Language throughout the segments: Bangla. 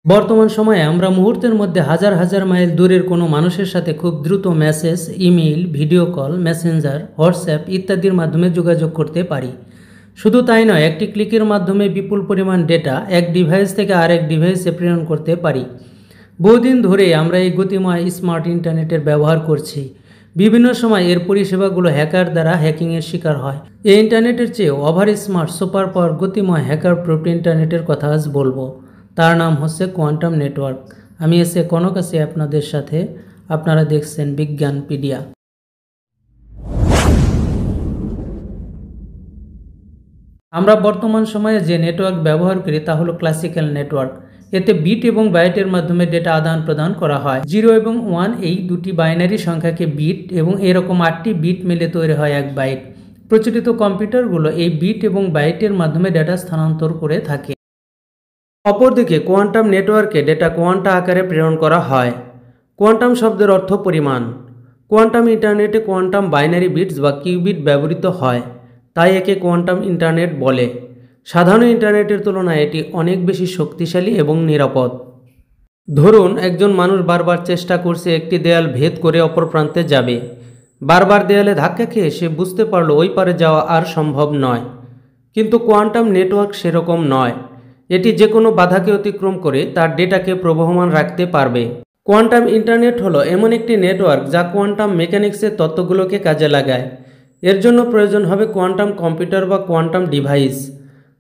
বর্তমান সময়ে আমরা মুহূর্তের মধ্যে হাজার হাজার মাইল দূরের কোনো মানুষের সাথে খুব দ্রুত message, email, video call, Messenger, WhatsApp ইত্যাদির মাধ্যমে যোগাযোগ করতে পারি। শুধু তাই নয়, একটি ক্লিকের মাধ্যমে বিপুল পরিমাণ ডেটা এক ডিভাইস থেকে আরেক ডিভাইসে প্রেরণ করতে পারি। বহুদিন ধরে আমরা এই গতিময় স্মার্ট ইন্টারনেটের ব্যবহার করছি। বিভিন্ন সময় এর পরিষেবাগুলো হ্যাকার দ্বারা হ্যাকিংয়ের শিকার হয়। এই ইন্টারনেটের চেয়ে ওভার স্মার্ট সুপার পাওয়ার গতিময় হ্যাকার প্রুফড ইন্টারনেটের কথা আজ বলবো। তার নাম হচ্ছে কোয়ান্টাম নেটওয়ার্ক। আমি এসে কনক আছি আপনাদের সাথে। আপনারা দেখছেন বিজ্ঞানপিডিয়া। আমরা বর্তমান সময়ে যে নেটওয়ার্ক ব্যবহার করি তা হলো ক্লাসিক্যাল নেটওয়ার্ক। এতে বিট এবং বাইটের মাধ্যমে ডেটা আদান প্রদান করা হয়। 0 এবং 1 এই দুটি বাইনারি সংখ্যাকে বিট এবং এরকম 8টি বিট মিলে তৈরি হয় 1 বাইট। প্রচলিত কম্পিউটারগুলো এই বিট এবং বাইটের মাধ্যমে ডেটা স্থানান্তর করে থাকে। অপরদিকে কোয়ান্টাম নেটওয়ার্কে ডেটা কোয়ান্টা আকারে প্রেরণ করা হয়। কোয়ান্টাম শব্দের অর্থ পরিমাণ। কোয়ান্টাম ইন্টারনেটে কোয়ান্টাম বাইনারি বিটস বা কিউবিট ব্যবহৃত হয়, তাই একে কোয়ান্টাম ইন্টারনেট বলে। সাধারণ ইন্টারনেটের তুলনায় এটি অনেক বেশি শক্তিশালী এবং নিরাপদ। ধরুন, একজন মানুষ বারবার চেষ্টা করছে একটি দেয়াল ভেদ করে অপর প্রান্তে যাবে। বারবার দেয়ালে ধাক্কা খেয়ে সে বুঝতে পারল ওই পারে যাওয়া আর সম্ভব নয়। কিন্তু কোয়ান্টাম নেটওয়ার্ক সেরকম নয়। এটি যে কোনো বাধাকে অতিক্রম করে তার ডেটাকে প্রবহমান রাখতে পারবে। কোয়ান্টাম ইন্টারনেট হলো এমন একটি নেটওয়ার্ক যা কোয়ান্টাম মেকানিক্সের তত্ত্বগুলোকে কাজে লাগায়। এর জন্য প্রয়োজন হবে কোয়ান্টাম কম্পিউটার বা কোয়ান্টাম ডিভাইস।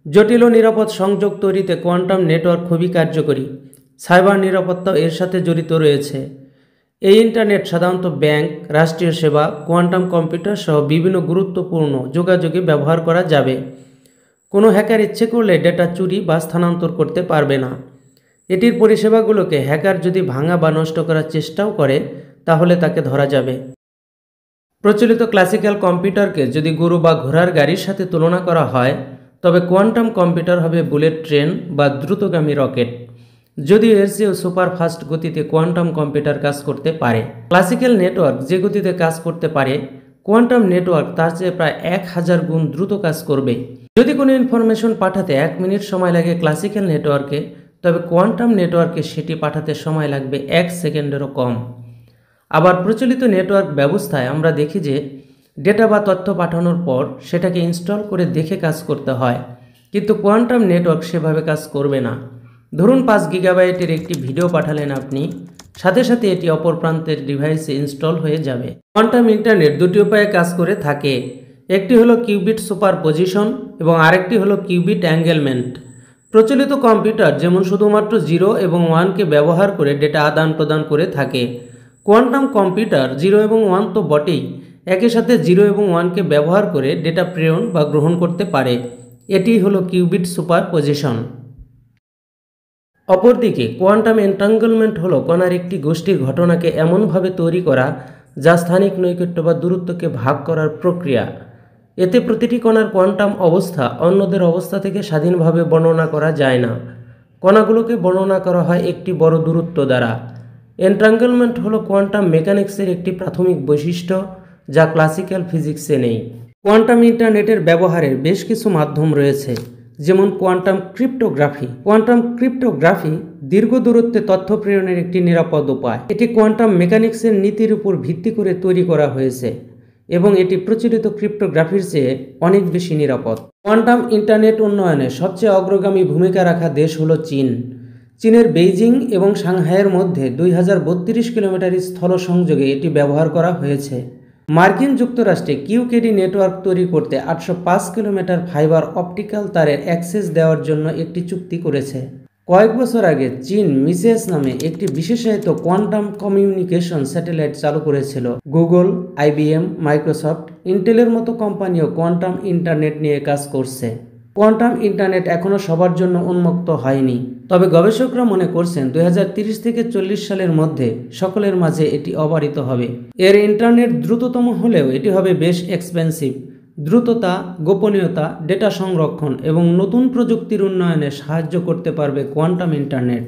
জটিল ও নিরাপদ সংযোগ তৈরিতে কোয়ান্টাম নেটওয়ার্ক খুবই কার্যকরী। সাইবার নিরাপত্তাও এর সাথে জড়িত রয়েছে। এই ইন্টারনেট সাধারণত ব্যাংক, রাষ্ট্রীয় সেবা, কোয়ান্টাম কম্পিউটার সহ বিভিন্ন গুরুত্বপূর্ণ যোগাযোগে ব্যবহার করা যাবে। কোনো হ্যাকার ইচ্ছে করলে ডেটা চুরি বা স্থানান্তর করতে পারবে না। এটির পরিষেবাগুলোকে হ্যাকার যদি ভাঙা বা নষ্ট করার চেষ্টাও করে তাহলে তাকে ধরা যাবে। প্রচলিত ক্লাসিক্যাল কম্পিউটারকে যদি গরু বা ঘোড়ার গাড়ির সাথে তুলনা করা হয়, তবে কোয়ান্টাম কম্পিউটার হবে বুলেট ট্রেন বা দ্রুতগামী রকেট। যদিও এর চেয়েও সুপার ফাস্ট গতিতে কোয়ান্টাম কম্পিউটার কাজ করতে পারে। ক্লাসিক্যাল নেটওয়ার্ক যে গতিতে কাজ করতে পারে, কোয়ান্টাম নেটওয়ার্ক তার চেয়ে প্রায় 1000 গুণ দ্রুত কাজ করবে। যদি কোনো ইনফরমেশন পাঠাতে 1 মিনিট সময় লাগে ক্লাসিক্যাল নেটওয়ার্কে, তবে কোয়ান্টাম নেটওয়ার্কে সেটি পাঠাতে সময় লাগবে 1 সেকেন্ডেরও কম। আবার প্রচলিত নেটওয়ার্ক ব্যবস্থায় আমরা দেখি যে ডেটা বা তথ্য পাঠানোর পর সেটাকে ইনস্টল করে দেখে কাজ করতে হয়, কিন্তু কোয়ান্টাম নেটওয়ার্ক সেভাবে কাজ করবে না। ধরুন 5 গিগাবাইটের একটি ভিডিও পাঠালেন আপনি, সাথে সাথে এটি অপর প্রান্তের ডিভাইসে ইনস্টল হয়ে যাবে। কোয়ান্টাম ইন্টারনেট দুটি উপায়ে কাজ করে থাকে। একটি হলো কিউবিট সুপারপজিশন এবং আরেকটি হলো কিউবিট অ্যাঙ্গেলমেন্ট। প্রচলিত কম্পিউটার যেমন শুধুমাত্র 0 এবং 1কে ব্যবহার করে ডেটা আদান প্রদান করে থাকে, কোয়ান্টাম কম্পিউটার 0 এবং 1 তো বটেই, একই সাথে 0 এবং 1কে ব্যবহার করে ডেটা প্রেরণ বা গ্রহণ করতে পারে। এটি হলো কিউবিট সুপারপজিশন। অপরদিকে কোয়ান্টাম এন্টাঙ্গলমেন্ট হলো কণার একটি গোষ্ঠীর ঘটনাকে এমনভাবে তৈরি করা যা স্থানিক নৈকট্য বা দূরত্বকে ভাগ করার প্রক্রিয়া। এতে প্রতিটি কণার কোয়ান্টাম অবস্থা অন্যদের অবস্থা থেকে স্বাধীনভাবে বর্ণনা করা যায় না। কণাগুলোকে বর্ণনা করা হয় একটি বড় দূরত্ব দ্বারা। এন্ট্রাঙ্গলমেন্ট হলো কোয়ান্টাম মেকানিক্সের একটি প্রাথমিক বৈশিষ্ট্য যা ক্লাসিক্যাল ফিজিক্সে নেই। কোয়ান্টাম ইন্টারনেটের ব্যবহারের বেশ কিছু মাধ্যম রয়েছে, যেমন কোয়ান্টাম ক্রিপ্টোগ্রাফি। কোয়ান্টাম ক্রিপ্টোগ্রাফি দীর্ঘ দূরত্বে তথ্য প্রেরণের একটি নিরাপদ উপায়। এটি কোয়ান্টাম মেকানিক্সের নীতির উপর ভিত্তি করে তৈরি করা হয়েছে এবং এটি প্রচলিত ক্রিপ্টোগ্রাফির চেয়ে অনেক বেশি নিরাপদ। কোয়ান্টাম ইন্টারনেট উন্নয়নে সবচেয়ে অগ্রগামী ভূমিকা রাখা দেশ হলো চীন। চীনের বেইজিং এবং সাংহাইয়ের মধ্যে 2032 কিলোমিটার স্থল সংযোগে এটি ব্যবহার করা হয়েছে। মার্কিন যুক্তরাষ্ট্রে কিউকেডি নেটওয়ার্ক তৈরি করতে 805 কিলোমিটার ফাইবার অপটিক্যাল তারের অ্যাক্সেস দেওয়ার জন্য একটি চুক্তি করেছে। কয়েক বছর আগে চীন মিসেস নামে একটি বিশেষায়িত কোয়ান্টাম কমিউনিকেশন স্যাটেলাইট চালু করেছিল। গুগল, IBM, মাইক্রোসফট, ইন্টেলের মতো কোম্পানিও কোয়ান্টাম ইন্টারনেট নিয়ে কাজ করছে। কোয়ান্টাম ইন্টারনেট এখনও সবার জন্য উন্মুক্ত হয়নি, তবে গবেষকরা মনে করছেন 2030 থেকে 40 সালের মধ্যে সকলের মাঝে এটি অবারিত হবে। এর ইন্টারনেট দ্রুততম হলেও এটি হবে বেশ এক্সপেন্সিভ। দ্রুততা, গোপনীয়তা, ডেটা সংরক্ষণ এবং নতুন প্রযুক্তির উন্নয়নে সাহায্য করতে পারবে কোয়ান্টাম ইন্টারনেট।